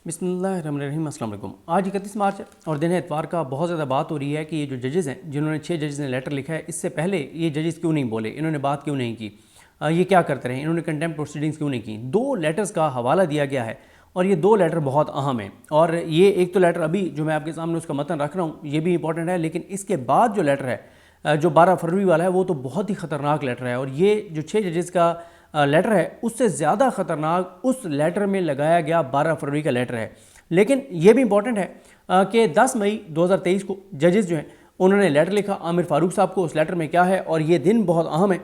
बिस्मिल्लाहिर्रहमानिर्रहीम। अस्सलाम वालेकुम। आज 31 मार्च है और दिन है इतवार का। बहुत ज़्यादा बात हो रही है कि ये जो जजेज़ हैं, जिन्होंने 6 जजेज़ ने लेटर लिखा है, इससे पहले ये जजेज़ क्यों नहीं बोले, इन्होंने बात क्यों नहीं की, ये क्या करते रहे, इन्होंने कंटेम्प्ट प्रोसीडिंग्स क्यों नहीं की। 2 लेटर्स का हवाला दिया गया है और ये 2 लेटर बहुत अहम हैं। और ये एक तो लेटर अभी जो मैं आपके सामने उसका मतन रख रहा हूँ, ये भी इंपॉर्टेंट है, लेकिन इसके बाद जो लेटर है जो 12 फरवरी वाला है, वो तो बहुत ही ख़तरनाक लेटर है। और ये जो 6 जजेज़ का लेटर है, उससे ज़्यादा ख़तरनाक उस लेटर में लगाया गया 12 फरवरी का लेटर है। लेकिन यह भी इंपॉर्टेंट है कि 10 मई 2023 को जजेस जो हैं उन्होंने लेटर लिखा आमिर फारूक साहब को। उस लेटर में क्या है, और ये दिन बहुत अहम है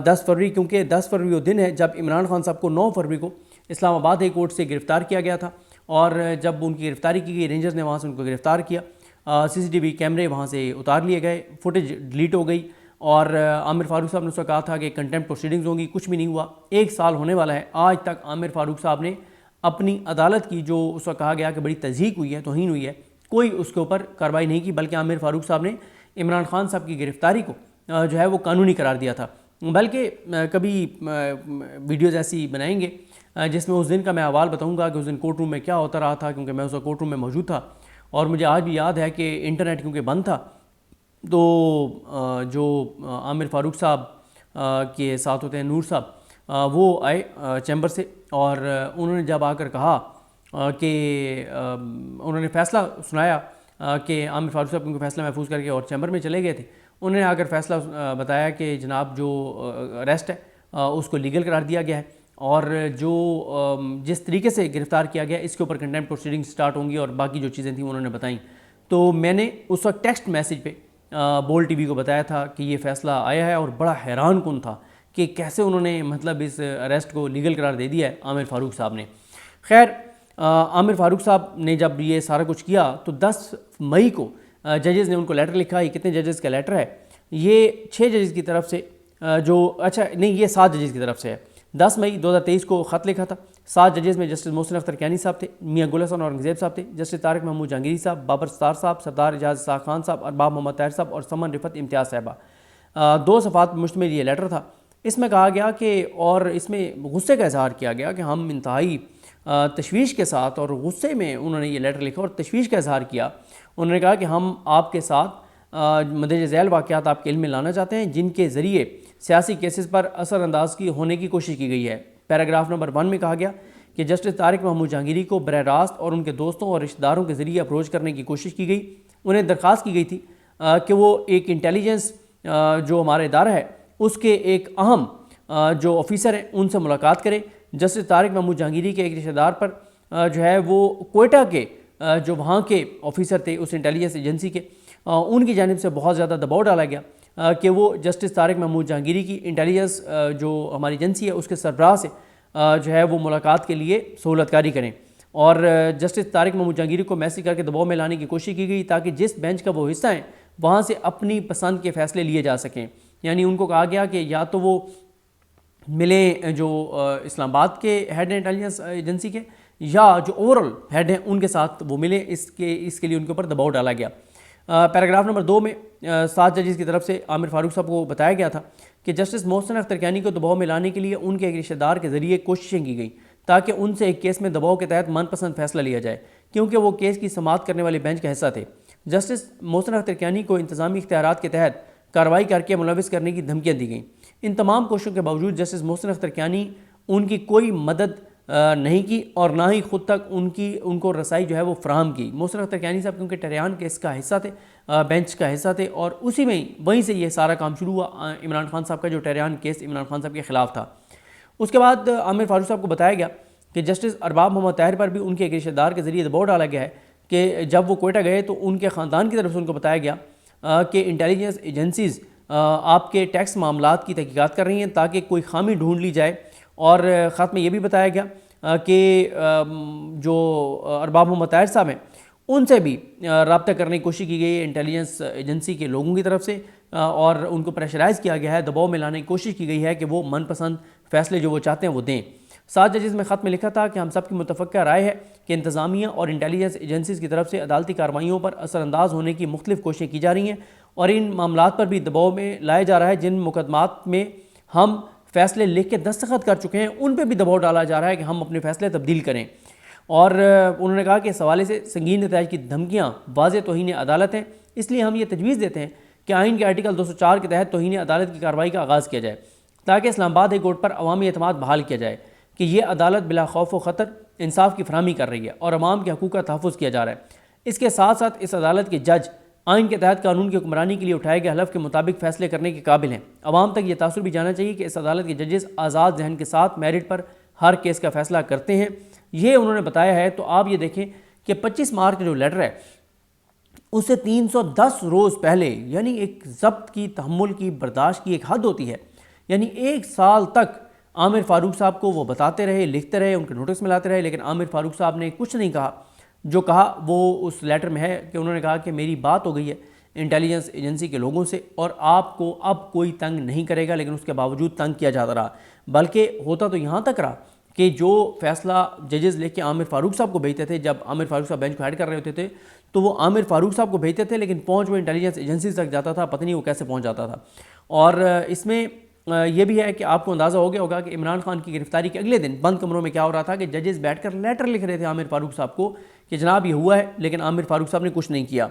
10 फरवरी, क्योंकि 10 फरवरी वो दिन है जब इमरान खान साहब को 9 फरवरी को इस्लामाबाद हाई कोर्ट से गिरफ़्तार किया गया था। और जब उनकी गिरफ़्तारी की गई, रेंजर्स ने वहाँ से उनको गिरफ़्तार किया, CCTV कैमरे वहाँ से उतार लिए गए, फुटेज डिलीट हो गई और आमिर फारूक साहब ने उसका कहा था कि कंटेम्प्ट प्रोसीडिंग्स होंगी। कुछ भी नहीं हुआ। 1 साल होने वाला है, आज तक आमिर फारूक साहब ने अपनी अदालत की जो उसका कहा गया कि बड़ी तज़हीक हुई है, तौहीन हुई है, कोई उसके ऊपर कार्रवाई नहीं की। बल्कि आमिर फारूक साहब ने इमरान खान साहब की गिरफ़्तारी को जो है वो कानूनी करार दिया था। बल्कि कभी वीडियोज़ ऐसी बनाएंगे जिसमें उस दिन का मैं अहवाल बताऊंगा कि उस दिन कोर्ट रूम में क्या होता रहा था, क्योंकि मैं उस कोर्ट रूम में मौजूद था। और मुझे आज भी याद है कि इंटरनेट क्योंकि बंद था, तो जो आमिर फारूक साहब के साथ होते हैं नूर साहब, वो आए चैम्बर से और उन्होंने जब आकर कहा कि उन्होंने फ़ैसला सुनाया कि आमिर फारूक साहब उनको फ़ैसला महफूज करके और चैम्बर में चले गए थे। उन्होंने आकर फ़ैसला बताया कि जनाब जो अरेस्ट है उसको लीगल करार दिया गया है और जो जिस तरीके से गिरफ़्तार किया गया इसके ऊपर कंटेम्प्ट प्रोसीडिंग स्टार्ट होंगी और बाकी जो चीज़ें थी उन्होंने बताई। तो मैंने उस वक्त टेक्स्ट मैसेज पे बोल TV को बताया था कि ये फ़ैसला आया है और बड़ा हैरान कुन था कि कैसे उन्होंने मतलब इस अरेस्ट को लीगल करार दे दिया है आमिर फारूक साहब ने। खैर, आमिर फारूक साहब ने जब ये सारा कुछ किया तो 10 मई को जजेज़ ने उनको लेटर लिखा। ये कितने जजेज़ का लेटर है? ये 6 जजेज़ की तरफ से जो अच्छा नहीं, ये 7 जजेज़ की तरफ से है। 10 मई 2023 को ख़त लिखा था। 7 जजेज़ में जस्टिस मोहसिन अख्तर कैनी साहब थे, मियाँ गुल हसन औरंगज़ेब साहब थे, जस्टिस तारिक महमूद जहांगीरी साहब, बाबर सत्तार साहब, सरदार एजाज साह खान साहब, अरबाब मोहम्मद ताहिर साहब और समन रिफत इम्तियाज़ साहबा। 2 सफ़ात मुश्तमिल ये लेटर था। इसमें कहा गया कि और इसमें गुस्से का इजहार किया गया कि हम इंतहाई तशवीश के साथ और गुस्से में उन्होंने ये लेटर लिखा और तशवीश का इजहार किया। उन्होंने कहा कि हम आपके साथ मदे झैल वाक़यात आपके इल्म में लाना चाहते हैं जिनके ज़रिए सियासी केसेस पर असरअंदाज की होने की कोशिश की गई है। पैराग्राफ नंबर 1 में कहा गया कि जस्टिस तारिक महमूद जहांगीरी को बरह रास्त और उनके दोस्तों और रिश्तेदारों के ज़रिए अप्रोच करने की कोशिश की गई। उन्हें दरख्वास्त की गई थी कि वो एक इंटेलिजेंस जो हमारा इदारा है उसके एक अहम जो ऑफिसर हैं उनसे मुलाकात करें। जस्टिस तारिक महमूद जहांगीरी के एक रिश्तेदार पर जो है वो कोयटा के जो वहाँ के ऑफिसर थे उस इंटेलिजेंस एजेंसी के, उनकी जानिब से बहुत ज़्यादा दबाव डाला गया कि वो जस्टिस तारिक महमूद जहांगीरी की इंटेलिजेंस जो हमारी एजेंसी है उसके सरबराह से जो है वो मुलाकात के लिए सहूलतकारी करें। और जस्टिस तारिक महमूद जहांगीरी को मैसेज करके दबाव में लाने की कोशिश की गई ताकि जिस बेंच का वो हिस्सा है वहाँ से अपनी पसंद के फ़ैसले लिए जा सकें। यानी उनको कहा गया कि या तो वो मिले जो इस्लामाबाद के हेड हैं इंटेलिजेंस एजेंसी के, या जो ओवरऑल हेड हैं उनके साथ वो मिले। इसके लिए उनके ऊपर दबाव डाला गया। पैराग्राफ नंबर 2 में 7 जजेस की तरफ से आमिर फारूक साहब को बताया गया था कि जस्टिस मोहसिन अख्तर कैनी को दबाव में लाने के लिए उनके एक रिश्तेदार के ज़रिए कोशिशें की गई ताकि उनसे एक केस में दबाव के तहत मनपसंद फैसला लिया जाए, क्योंकि वो केस की समाअत करने वाले बेंच का हिस्सा थे। जस्टिस मोहसिन अख्तर कैनी को इंतज़ामी इख्तियारात के तहत कार्रवाई करके मुलविस करने की धमकियाँ दी गईं। इन तमाम कोशिशों के बावजूद जस्टिस मोहसिन अख्तर कैनी उनकी कोई मदद नहीं की और ना ही ख़ुद तक उनको रसाई जो है वो फ़राहम की। मोहसिन अख्तर कैनी साहब क्योंकि टरियान केस का हिस्सा थे, बेंच का हिस्सा थे, और उसी में ही वहीं से ये सारा काम शुरू हुआ इमरान खान साहब का जो टरियान केस इमरान खान साहब के ख़िलाफ़ था। उसके बाद आमिर फारूक साहब को बताया गया कि जस्टिस अरबाब मोहम्मद ताहिर पर भी उनके एक रिश्तेदार के ज़रिए दबाव डाला गया है कि जब वो कोयटा गए तो उनके ख़ानदान की तरफ से उनको बताया गया कि इंटेलिजेंस एजेंसीज़ आपके टैक्स मामलात की तहकीकात कर रही हैं ताकि कोई खामी ढूंढ ली जाए। और ख़त में ये भी बताया गया कि जो अरबाब मोहम्मद ताहिर साहब हैं उनसे भी रब्ता करने की कोशिश की गई है इंटेलिजेंस एजेंसी के लोगों की तरफ से, और उनको प्रेशराइज़ किया गया है, दबाव में लाने की कोशिश की गई है कि वो मनपसंद फ़ैसले जो वो चाहते हैं वो दें। 7 जजेस में ख़त में लिखा था कि हम सब की मुतफ़क्का राय है कि इंतज़ामिया और इंटेलिजेंस एजेंसीज़ की तरफ से अदालती कार्रवाइयों पर असरअंदाज होने की मुख्तलिफ़ कोशिशें की जा रही हैं और इन मामलात पर भी दबाव में लाया जा रहा है। जिन मुकदमात में हम फ़ैसले लिख के दस्तखत कर चुके हैं उन पर भी दबाव डाला जा रहा है कि हम अपने फ़ैसले तब्दील करें। और उन्होंने कहा कि इस हवाले से संगीन नताइज की धमकियाँ वाज़ेह तौहीन अदालत हैं, इसलिए हम ये तजवीज़ देते हैं कि आइन के आर्टिकल 204 के तहत तौहीन अदालत की कार्रवाई का आगाज़ किया जाए ताकि इस्लामाबाद हाई कोर्ट पर अवामी एतमाद बहाल किया जाए कि ये अदालत बिला खौफ व ख़तर इंसाफ की फरहमी कर रही है और अवाम के हकूक़ का तहफ़्फ़ुज़ किया जा रहा है। इसके साथ साथ इस अदालत के जज आइन के तहत कानून की हुक्मरानी के लिए उठाए गए हलफ के मुताबिक फ़ैसले करने के काबिल हैं। अवाम तक ये तासुर भी जाना चाहिए कि इस अदालत के जजेस आज़ाद जहन के साथ मेरिट पर हर केस का फ़ैसला करते हैं, ये उन्होंने बताया है। तो आप ये देखें कि 25 मार्च का जो लेटर है उससे 310 रोज़ पहले, यानी एक ज़ब्त की, तहम्मुल की, बर्दाश्त की एक हद होती है, यानी 1 साल तक आमिर फ़ारूक साहब को वो बताते रहे, लिखते रहे, उनके नोटिस में लाते रहे, लेकिन आमिर फ़ारूक साहब ने कुछ नहीं कहा। जो कहा वो उस लेटर में है कि उन्होंने कहा कि मेरी बात हो गई है इंटेलिजेंस एजेंसी के लोगों से और आपको अब कोई तंग नहीं करेगा, लेकिन उसके बावजूद तंग किया जाता रहा। बल्कि होता तो यहाँ तक रहा कि जो फैसला जजेस लेके आमिर फ़ारूक साहब को भेजते थे, जब आमिर फ़ारूक साहब बेंच को हेड कर रहे होते थे तो वो आमिर फ़ारूक साहब को भेजते थे, लेकिन पहुँच वो इंटेलिजेंस एजेंसी तक जाता था, पता नहीं वो कैसे पहुँच जाता था। और इसमें यह भी है कि आपको अंदाज़ा हो गया होगा कि इमरान खान की गिरफ्तारी के अगले दिन बंद कमरों में क्या हो रहा था कि जजेस बैठकर लेटर लिख रहे थे आमिर फ़ारूक साहब को कि जनाब ये हुआ है, लेकिन आमिर फ़ारूक साहब ने कुछ नहीं किया।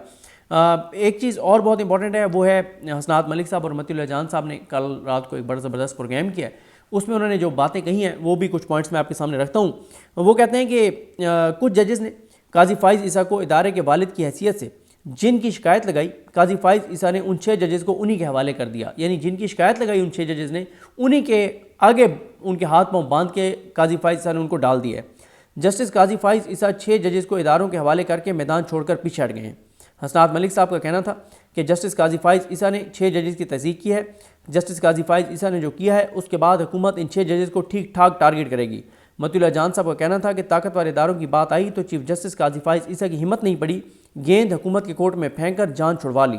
एक चीज़ और बहुत इंपॉर्टेंट है, वो है हसनात मलिक साहब और मतीउल्लाह जान साहब ने कल रात को एक बड़ा ज़बरदस्त प्रोग्राम किया है। उसमें उन्होंने जो बातें कही हैं वो भी कुछ पॉइंट्स मैं आपके सामने रखता हूँ। वो कहते हैं कि कुछ जजेस ने काजी फ़ाइज़ ईसा को इदारे के वालिद की हैसियत से जिनकी शिकायत लगाई, काजी फ़ाइज़ ईसा ने उन 6 जजेस को उन्हीं के हवाले कर दिया। यानी जिनकी शिकायत लगाई उन 6 जजेस ने उन्हीं के आगे उनके हाथ पाँव बांध के काजी फ़ाइज़ ईसा ने उनको डाल दिया है। जस्टिस काजी फ़ाइज़ ईसा 6 जजेस को इदारों के हवाले करके मैदान छोड़कर पीछे हट गए हैं। हसनात मलिक साहब का कहना था कि जस्टिस काजी फ़ाइज़ ईसा ने 6 जजेस की तस्दीक की है। जस्टिस काजी फ़ाइज़ ईसा ने जो किया है उसके बाद हुकूमत इन 6 जजेस को ठीक ठाक टारगेट करेगी। मतीउल्लाह जान साहब का कहना था कि ताकतवर इदारों की बात आई तो चीफ जस्टिस काजी फ़ाइज़ ईसा की हिम्मत नहीं पड़ी, गेंद हुकूमत के कोर्ट में फेंक कर जान छुड़वा ली।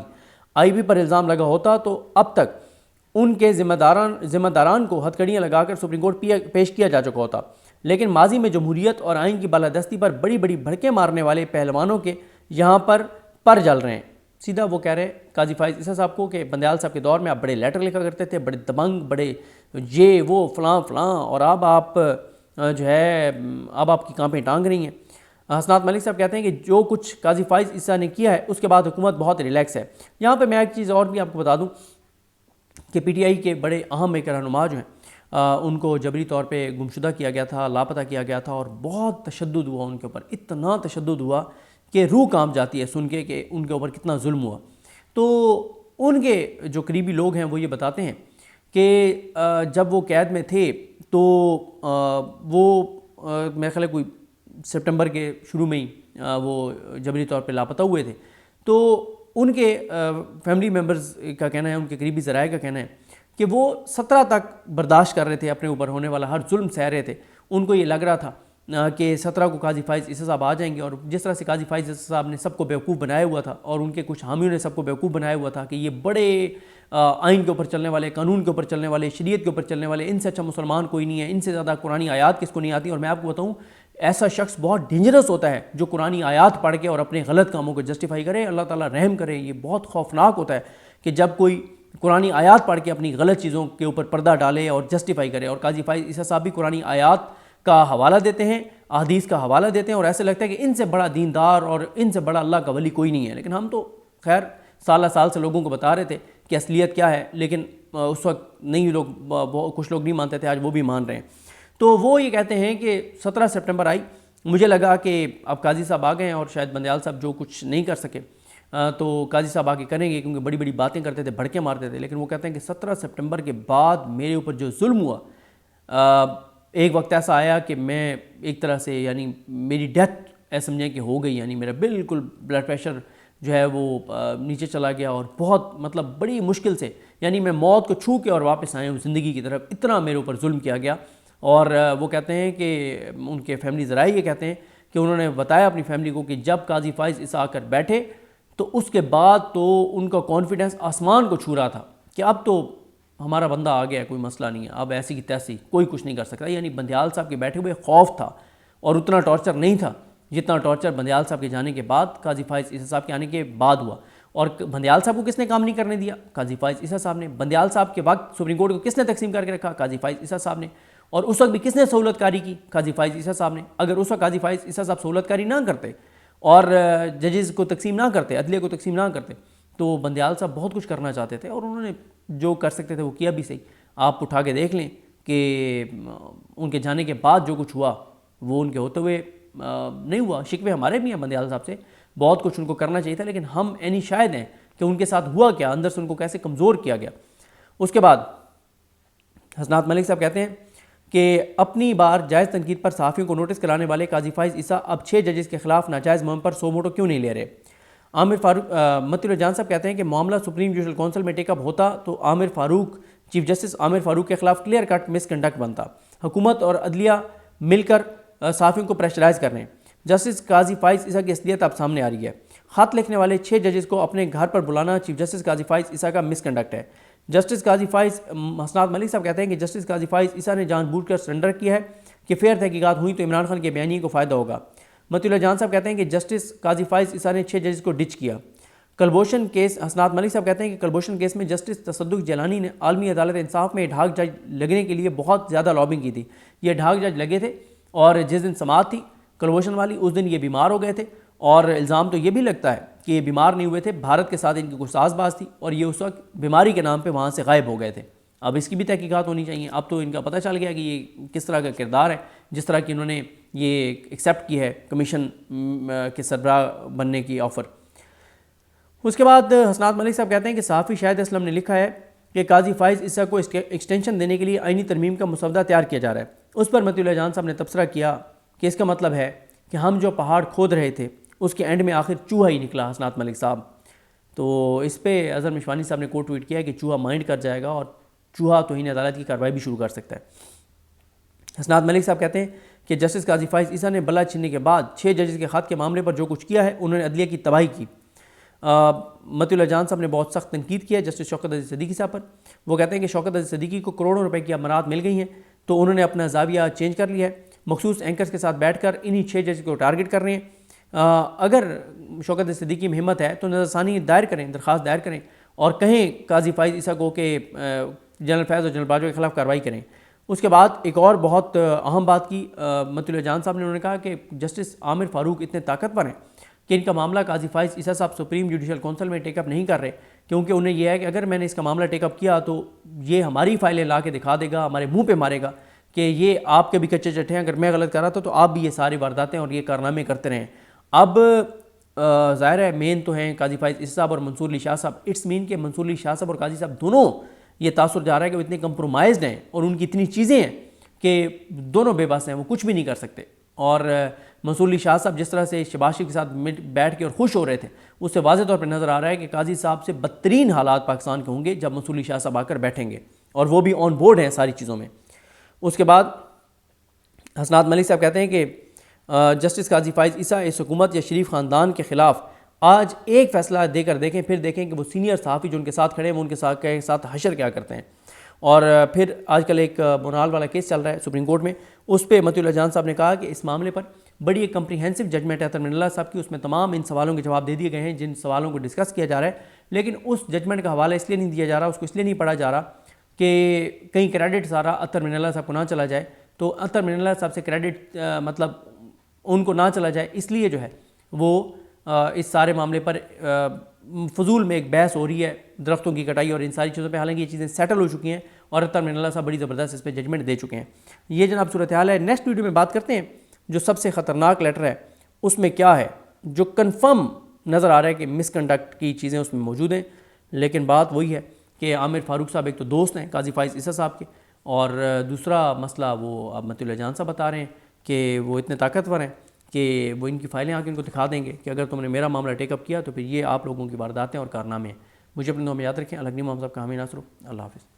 IB पर इल्ज़ाम लगा होता तो अब तक उनके ज़िम्मेदारान को हथकड़ियाँ लगाकर सुप्रीम कोर्ट पेश किया जा चुका होता, लेकिन माजी में जमहूरियत और आइन की बालादस्ती पर बड़ी बड़ी भड़कें मारने वाले पहलवानों के यहाँ पर जल रहे हैं। सीधा वो कह रहे हैं काजी फ़ाइज़ ईसा साहब को कि बंदयाल साहब के दौर में आप बड़े लेटर लिखा करते थे, बड़े दबंग, बड़े ये वो फ़लाँ, और अब आप जो है अब आपकी कांपें टांग रही हैं। हसनात मलिक साहब कहते हैं कि जो कुछ काजी फ़ाइज़ ईसा ने किया है उसके बाद हुकूमत बहुत रिलैक्स है। यहाँ पे मैं एक चीज़ और भी आपको बता दूँ कि PTI के बड़े अहम एक रहनुमा जो हैं उनको जबरी तौर पे गुमशुदा किया गया था, लापता किया गया था और बहुत तशद्दुद हुआ उनके ऊपर, इतना तशद्दुद हुआ कि रूह कांप जाती है सुन के कि उनके ऊपर कितना जुल्म हुआ। तो उनके जो करीबी लोग हैं वो ये बताते हैं कि जब वो कैद में थे तो वो मेरे ख्याल कोई सितंबर के शुरू में ही वो जबरी तौर पे लापता हुए थे। तो उनके फैमिली मेम्बर्स का कहना है, उनके करीबी ज़राए का कहना है कि वो 17 तक बर्दाश्त कर रहे थे, अपने ऊपर होने वाला हर जुल्म सह रहे थे। उनको ये लग रहा था कि 17 को काजी फ़ाइज़ ईसा साहब आ जाएंगे, और जिस तरह से काजी फ़ाइज़ ईसा साहब ने सबको बेवकूफ़ बनाया हुआ था और उनके कुछ हामियों ने सबको बेवकूफ़ बनाया हुआ था कि ये बड़े आइन के ऊपर चलने वाले, कानून के ऊपर चलने वाले, शरीयत के ऊपर चलने वाले, इनसे अच्छा मुसलमान कोई नहीं है, इनसे ज़्यादा कुरानी आयात किसको नहीं आती। और मैं आपको बताऊँ ऐसा शख्स बहुत डेंजरस होता है जो कुरानी आयात पढ़ के और अपने गलत कामों को जस्टिफाई करे। अल्लाह ताला रहम करे, ये बहुत खौफनाक होता है कि जब कोई कुरानी आयात पढ़ के अपनी गलत चीज़ों के ऊपर पर्दा डाले और जस्टिफाई करे। और काजी फ़ाइज़ ईसा साहब भी कुरानी आयात का हवाला देते हैं, अहदीस का हवाला देते हैं, और ऐसे लगता है कि इनसे बड़ा दीनदार और इनसे बड़ा अल्लाह का वली कोई नहीं है। लेकिन हम तो खैर साल से लोगों को बता रहे थे कि असलियत क्या है, लेकिन उस वक्त नहीं लोग, कुछ लोग नहीं मानते थे, आज वो भी मान रहे हैं। तो वो ये कहते हैं कि 17 सितंबर आई, मुझे लगा कि अब काजी साहब आ गए हैं और शायद बंदयाल साहब जो कुछ नहीं कर सके तो काजी साहब आके करेंगे, क्योंकि बड़ी बड़ी बातें करते थे, भड़के मारते थे। लेकिन वो कहते हैं कि 17 सितंबर के बाद मेरे ऊपर जो जुल्म हुआ, एक वक्त ऐसा आया कि मैं एक तरह से, यानी मेरी डेथ ऐसा समझें कि हो गई, यानी मेरा बिल्कुल ब्लड प्रेशर जो है वो नीचे चला गया और बहुत मतलब बड़ी मुश्किल से, यानी मैं मौत को छू के और वापस आया हूँ ज़िंदगी की तरफ, इतना मेरे ऊपर जुल्म किया गया। और वो कहते हैं कि उनके फैमिली ज़राए ये कहते हैं कि उन्होंने बताया अपनी फैमिली को कि जब काजी फ़ाइज़ ईसा आकर बैठे तो उसके बाद तो उनका कॉन्फिडेंस आसमान को छू रहा था कि अब तो हमारा बंदा आ गया, कोई मसला नहीं है, अब ऐसी की तैसी कोई कुछ नहीं कर सकता। यानी बंदयाल साहब के बैठे हुए खौफ था और उतना टॉर्चर नहीं था जितना टॉर्चर बंदयाल साहब के जाने के बाद, काजी फ़ाइज़ ईसा साहब के आने के बाद हुआ। और बंदयाल साहब को किसने काम नहीं करने दिया? काजी फ़ाइज़ ईसा साहब ने। बंदयाल साहब के वक्त सुप्रीम कोर्ट को किसने तकसीम करके रखा? काजी फ़ाइज़ ईसा साहब ने। और उस वक्त भी किसने सहूलतकारी की? काजी फाइज ईसा साहब ने। अगर उस वक्त काजी फाइज ईसा साहब सहूलतकारी ना करते और जजेस को तकसीम ना करते, अदलिया को तकसीम ना करते, तो बंदयाल साहब बहुत कुछ करना चाहते थे और उन्होंने जो कर सकते थे वो किया भी सही। आप उठा के देख लें कि उनके जाने के बाद जो कुछ हुआ वो उनके होते हुए नहीं हुआ। शिकवे हमारे भी हैं बंदयाल साहब से, बहुत कुछ उनको करना चाहिए था, लेकिन हम यानी शायद हैं कि उनके साथ हुआ क्या, अंदर से उनको कैसे कमज़ोर किया गया। उसके बाद हसनात मलिक साहब कहते हैं कि अपनी बार जायज़ तनकीद पर सहाफ़ियों को नोटिस कराने वाले काजी फाइज ईसा अब 6 जजेस के खिलाफ नाजायज़ मुहिम पर 100 मोटो क्यों नहीं ले रहे? आमिर फारूक मतिउर जान साहब कहते हैं कि मामला सुप्रीम जुडिशल काउंसिल में टेकअप होता तो आमिर फारूक, चीफ जस्टिस आमिर फारूक के खिलाफ क्लियर कट मिसकंडक्ट बनता। हुकूमत और अदलिया मिलकर सहाफ़ियों को प्रेशराइज कर रहे हैं। जस्टिस काजी फाइज ईसा की असलियत अब सामने आ रही है। ख़त लिखने वाले 6 जजेस को अपने घर पर बुलाना चीफ जस्टिस काजी फाइज ईसा का मिसकंडक्ट है। जस्टिस काजी फाइज हसनात मलिक साहब कहते हैं कि जस्टिस काजी फाइज ईसा ने जानबूझकर सरेंडर किया है कि फेयर तहकीकात हुई तो इमरान खान के बयानी को फ़ायदा होगा। मतिउल्लाह जान साहब कहते हैं कि जस्टिस काजी फाइज ईसा ने 6 जजेस को डिच किया। कलभूषण केस, हसनात मलिक साहब कहते हैं कि कलभूषण केस में जस्टिस तसद्दुक जलानी ने आलमी अदालत इंसाफ में ढाक जज लगने के लिए बहुत ज़्यादा लॉबिंग की थी। ये ढाक जज लगे थे और जिस दिन समाअत थी कलभूषण वाली, उस दिन ये बीमार हो गए थे और इल्ज़ाम तो ये भी लगता है कि ये बीमार नहीं हुए थे, भारत के साथ इनकी कुछ साजबाज थी और ये उस वक्त बीमारी के नाम पे वहाँ से गायब हो गए थे। अब इसकी भी तहकीकात होनी चाहिए। अब तो इनका पता चल गया कि ये किस तरह का किरदार है, जिस तरह की इन्होंने ये एक्सेप्ट की है कमीशन के सरबराह बनने की ऑफ़र। उसके बाद हसनात मलिक साहब कहते हैं कि सहाफ़ी शाहिद असलम ने लिखा है कि काजी फाइज ईसा को एक्सटेंशन देने के लिए आईनी तरमीम का मसवदा तैयार किया जा रहा है। उस पर मतिउल्लाह जान साहब ने तबसरा किया कि इसका मतलब है कि हम जो पहाड़ खोद रहे थे उसके एंड में आखिर चूहा ही निकला। हसनात मलिक साहब, तो इस पर अज़हर मिशवानी साहब ने कोट ट्वीट किया कि चूहा माइंड कर जाएगा और चूहा तौहीन अदालत की कार्रवाई भी शुरू कर सकता है। हसनात मलिक साहब कहते हैं कि जस्टिस काजी फाइज ईसा ने बल्ला छीनने के बाद 6 जजेस के ख़त के मामले पर जो कुछ किया है उन्होंने अदलिया की तबाही की। मतिउल्लाह जान साहब ने बहुत सख्त तनकीद किया जस्टिस शौकत अजीज़ सिद्दीकी साहब पर। वो कहते हैं कि शौकत अजीज़ सिद्दीकी को करोड़ों रुपए की अमानत मिल गई हैं तो उन्होंने अपना जाविया चेंज कर लिया है। मखसूस एंकर्स के साथ बैठकर इन्हीं 6 जजेस को टारगेट कर रहे हैं। अगर शौकत अजीज़ सिद्दीकी में हिम्मत है तो नज़रसानी दायर करें, दरख्वास्त दायर करें और कहें काजी फाइज ईसा को कि जनरल फैज़ और जनरल बाजवा के खिलाफ कार्रवाई करें। उसके बाद एक और बहुत अहम बात की मतिउल्लाह जान साहब ने, उन्होंने कहा कि जस्टिस आमिर फारूक इतने ताकतवर हैं कि इनका मामला काजी फाइज ईसा साहब सुप्रीम जुडिशल काउंसिल में टेकअप नहीं कर रहे, क्योंकि उन्हें यह है कि अगर मैंने इसका मामला टेकअप किया तो ये हमारी फाइलें ला के दिखा देगा, हमारे मुंह पे मारेगा कि ये आपके भी कच्चे चट्टे हैं, अगर मैं गलत कर रहा था तो आप भी ये सारी वारदातें और ये कारनामे करते रहें। अब ज़ाहिर है मेन तो हैं काजी फाइज ईसा साहब और मंसूर अली शाह साहब। इट्स मीन के मंसूर अली शाह साहब और काजी साहब दोनों ये तासुर जा रहा है कि वो इतने कंप्रोमाइज़्ड हैं और उनकी इतनी चीज़ें हैं कि दोनों बेबस हैं, वो कुछ भी नहीं कर सकते। और मंसूर अली शाह साहब जिस तरह से शहबाज शरीफ के साथ बैठ के और खुश हो रहे थे, उससे वाज़ेह तौर पर नज़र आ रहा है कि काजी साहब से बदतरीन हालात पाकिस्तान के होंगे जब मंसूर अली शाह साहब आकर बैठेंगे और वो भी ऑन बोर्ड हैं सारी चीज़ों में। उसके बाद हसनात मलिक साहब कहते हैं कि जस्टिस काजी फाइज ईसा इस हुकूमत या शरीफ ख़ानदान के ख़िलाफ़ आज एक फ़ैसला देकर देखें, फिर देखें कि वो सीनियर सहाफ़ी जो उनके साथ खड़े हैं वो उनके साथ हशर क्या करते हैं। और फिर आजकल एक मोनाल वाला केस चल रहा है सुप्रीम कोर्ट में, उस पर मतिउल्लाह जान साहब ने कहा कि इस मामले पर बड़ी एक कम्प्रीहेंसिव जजमेंट है अतर मिनल्ला साहब की, उसमें तमाम इन सवालों के जवाब दे दिए गए हैं जिन सवालों को डिस्कस किया जा रहा है। लेकिन उस जजमेंट का हवाला इसलिए नहीं दिया जा रहा, उसको इसलिए नहीं पढ़ा जा रहा कि कहीं क्रेडिट सारा अतर मिनल्ला साहब को ना चला जाए, तो अतर मिनल्ला साहब से क्रेडिट मतलब उनको ना चला जाए, इसलिए जो है वो इस सारे मामले पर फजूल में एक बहस हो रही है दरख्तों की कटाई और इन सारी चीज़ों पे। हालांकि ये चीज़ें सेटल हो चुकी हैं और अतर मिनल्ला साहब बड़ी ज़बरदस्त इस पर जजमेंट दे चुके हैं। ये जनाब सूरत हाल है। नेक्स्ट वीडियो में बात करते हैं जो सबसे ख़तरनाक लेटर है उसमें क्या है, जो कन्फर्म नज़र आ रहा है कि मिसकंडक्ट की चीज़ें उसमें मौजूद हैं। लेकिन बात वही है कि आमिर फारूक साहब एक तो दोस्त हैं काजी फाइज ईसा साहब के, और दूसरा मसला वो अब मतिउल्लाह जान साहब बता रहे हैं कि वो इतने ताकतवर हैं कि वो इनकी फाइलें आके इनको दिखा देंगे कि अगर तुमने मेरा मामला टेकअप किया तो फिर ये आप लोगों की वारदातें और कारनामे हैं। मुझे अपने दुआ में याद रखें। अलगनी मोहम्मद साहब का हामी नासरो। अल्लाह हाफ़िज़।